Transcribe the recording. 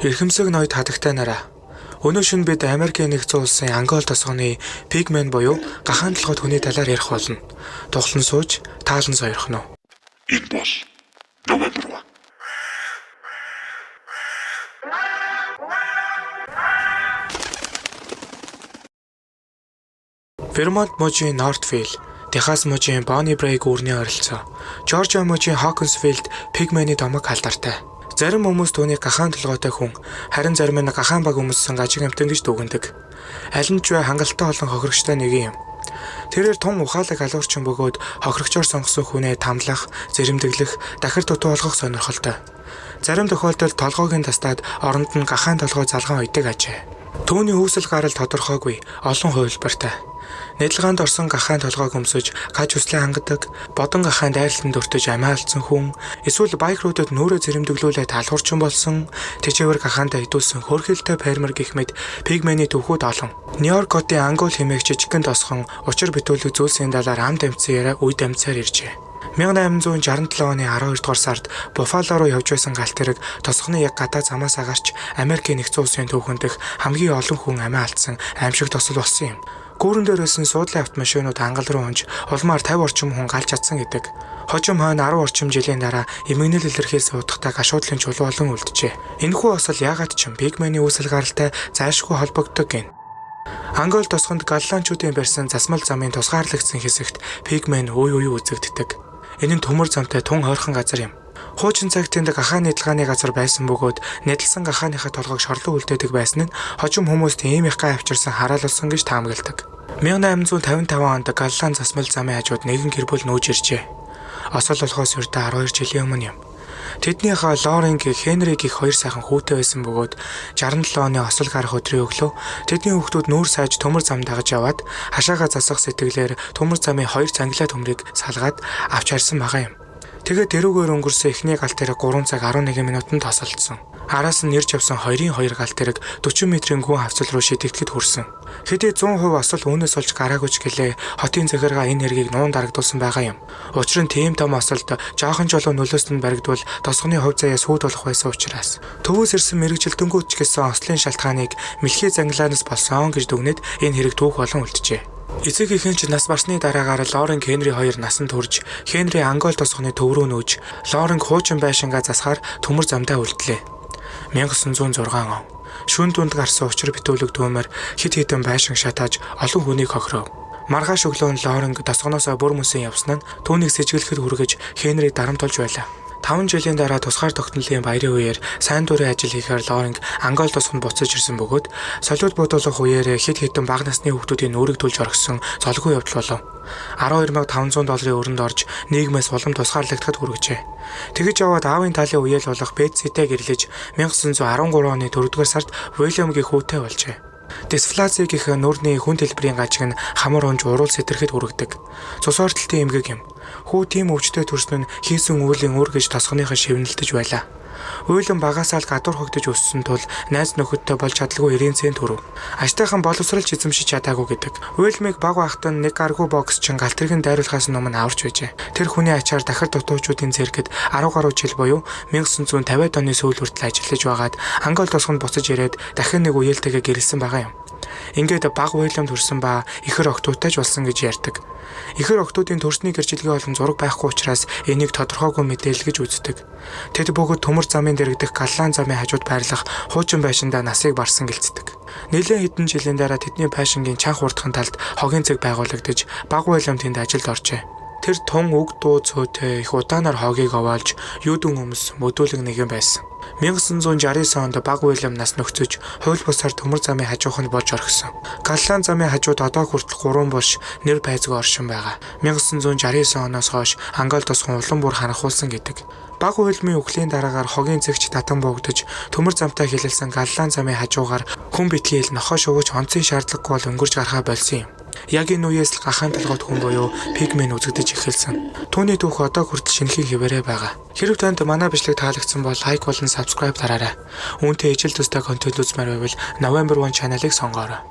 Эрхэмсэг ноёд хадагтай нараа. Өнөө шөнө бид Америкийн нэгдсэн улсын Ангол тосгоны пигмен буюу гахаан толгойд хүний талаар ярих болно. Тухлан сууж, таалан сойрох нь. Энэ бол November 1. Вермонт мужийн Нортвилл, Техас мужийн Бонни Брейг үүрний ойролцоо, Жоржиа мужийн Хокинсвиллд пигмений домог алдартай. Зарим хүмүүс түүнийг гахаан толгойтой хүн, харин зарим нь гахаан баг өмссөн гажиг амтан гэж дүгнэдэг. Аль нь ч бай хангалттай олон хохирогчтой нэг юм. Тэрээр тун ухаалаг алуурчин бөгөөд хохирогчоор сонгосон хүнээ тамлах, зэрэмдэглэх, дахир дутуу болгох сонирхолтой. Зарим тохиолдолд толгойг нь тастаад оронд нь гахаан толгой залгаан ойдаг ажээ. Түүний үүсэл гарал тодорхойгүй, олон хувилбартай. Нэдлгаанд орсон гахаан толгойг өмсөж, гаж хүслээ хангадаг, бодон гахаан дайралтанд өртөж амиалцсан хүн, эсвэл байкруудад нүүрээ зэрэмдэглүүлээ талхуурчин болсон, тэжээвэр гахаандаа идүүлсэн хөрхилтэй фермер гэх мэт пигмений төвхүүд олон. Нью-Йорк хотын Ангол хэмээх жижигхэн тосгон учир битүүлэг зүйлсийн далаар ам дамжсан яриа үе дамжсаар иржээ. 1867 оны 12 дугаар сард Буффало руу явж байсан галт тэрэг тосгоны яг гадаа замаас агарч Америкийн нэгдсэн улсын түүхэн дэх хамгийн олон хүн амиа алдсан аимшиг тосол болсон юм. Гүүрэн дээр байсан суудлын автомашинууд ангал руу унж улмаар 50 орчим хүн галж чадсан гэдэг. Хожим хойно 10 орчим жилийн дараа эмгэнэл илэрхийлсэн утгатай гашуудлын чулуу олон үлджээ. Энэхүү осол яагаад ч пигмений үүсэл гаралтай зайлшгүй холбогддог гин. Ангол тосгонд галлаанчуудын барьсан засмал замын тусгаарлагдсан хэсэгт пигмен үе үе үзэгддэг. Энэ нь төмөр замтай тун хойрхон газар юм. Хуучин цагт тэнд гахаан нэдлгааны газар байсан бөгөөд нэдлсэн гахааныхаа толгойг шорлон үлдээдэг байсан нь хожим хүмүүст ийм их гай авчирсан хараалсан гэж таамагладаг. 1855 онд галлаан засмал замын хажууд нэгэн гэр бүл нүүж иржээ. Осол болохоос өртөө 12 жилийн өмнө юм. Тэднийхээ Лорен гэх Хенри гэх хоёр сайхан хүүтэй байсан бөгөөд 67 оны осол гарах өдрийн өглөө тэдний хүүхдүүд нүүр сайж төмөр зам дагаж яваад хашаага засах сэтгэлээр төмөр замын хоёр цанглаа төмрийг салгаад авч харсан байгаа юм. Тэгээд дэрүүгээр өнгөрсөн эхний галт тэрэг 3 цаг 11 минутанд тосолдсон. Араас нь нэрж явсан 2-ын 2 галт тэрэг 40 метрийн гүн хавцал руу шидэгдэхэд хүрсэн. Хэдий 100% осол үүнээс олж гараагүй ч гэлээ хотын захиргаа энэ хэргийг нуун дарагдуулсан байгаа юм. Учир нь тийм том осолд жоохон жолоо нөлөөс нь баригдвал тосгоны хувь заяа сүйд болох байсан учраас төвөөс ирсэн мэрэгжилтэнгүүт ч гэсэн ослын шалтгааныг мэлхий занглаанаас болсон гэж дүгнээд энэ хэрэг түүх болон үлджээ. Эцэг эхийн ч нас барсны дараагаар Лорен Хенри хоёр насанд хүрж Хенри Ангол тосгоны төв рүү нүүж Лорен хуучин байшингаа засахаар төмөр замдаа үлдлээ. 1906 он. Шүн дунд гарсан учир битүүлэг дүүмээр хит хитэн байшин шатааж олон хүнийг хохиров. Маргааш өглөө Лорен тосгоноосоо бүр мөсөн явсан нь түүнийг сэжиглэхэд хүргэж Хенри дарамтолж байлаа. 5 жилийн дараа тусгаар тогтнолын баярын үеэр сайн дурын ажил хийхээр Лорен Ангол тосгонд буцаж ирсэн бөгөөд солиуд бодуулах үеэр хит хитэн бага насны хүүхдүүдийн нүрийг түлж орхисон цолгүй явдал болов. $12,500 өрөнд орж нийгмээс улам тусгаарлагдахад хүргэжээ. Тэгэж яваад аавын талын үеэл болох Бетситэй гэрлэж 1913 оны 4-р сард Уильямгийн хүүтэй болжээ. Дисфлазия гэх нүрийн хүн төлбөрийн гажиг нь хамар унж уруул сэтэрэхэд хүргэдэг. Цус ордолтын эмгэг юм. Хүү тийм өвчтөй төрсөн нь хийсэн үүлийн үр гэж тосгоныхоо шивнэлдэж байлаа. Уйлан багасаа л гадуур хогдож өссөн тул найз нөхөдтэй болж чадлагүй 90 цент төрөв. Аштайхан боловсралж эзэмшиж чадаагүй гэдэг. Уйлмыг баг байхад нь нэг гаргүй боксчин галт тэрхэн дайруулахаас өмнө аварч байжээ. Тэр хүний ачаар дахир дутуучуудын цэргэд 10 гаруй жил буюу 1950 оны сүүл хүртэл ажиллаж байгаад Ангол тосгонд буцаж ирээд дахин нэг үеэлтэйгээ гэрэлсэн байгаа юм. Ингээд баг Уильям төрсөн ба ихэр октоутай ч болсон гэж ярьдаг. Ихэр октоудын төрсний гэрчлэгийн олон зураг байхгүй учраас энийг тодорхойгүй мэдээлэл гэж үздэг. Тэд бүгд төмөр замын дэрэгдэх галлаан замын хажууд байрлах хуучин байшиндаа насыг барсан гэлцдэг. Нэлээд хэдэн жилийн дараа тэдний байшингийн чанх урдхан талд хогийн цэг байгуулагдаж баг Уильям тэнд ажилд оржээ. Тэр тун үг дуу цөөтэй их удаанаар хогийг овоолж юудын өмс мөдүүлэг нэгэн байсан. 1969 онд баг Уильям нас нөхцөж хууль бусаар төмөр замын хажууханд болж орхисон. Галлаан замын хажууд одоо хүртэл 3 булш нэр байцгаа оршин байгаа. 1969 оноос хойш Ангол тосгон улам бүр ханахуулсан гэдэг. Баг Уильямын үхлийн дараагаар хогийн цэгч татан богдож төмөр замтай хилэлсэн галлаан замын хажуугаар хүн битгийл нохоо шувууч онцгийн шаардлагагүй бол өнгөрч гарахаа болсон юм. Яг энэ үеэс л гахаан толгойд хүн буюу пигмен үзэгдэж эхэлсэн. Түүний түүх одоо хүртэл шинэхэн хэвээрээ байгаа. Хэрэв танд манай бичлэг таалагдсан бол лайк болон subscribe дараарай. Үүнтэй ижил төстэй контент үзмээр байвал November 1 channel-ыг сонгоорой.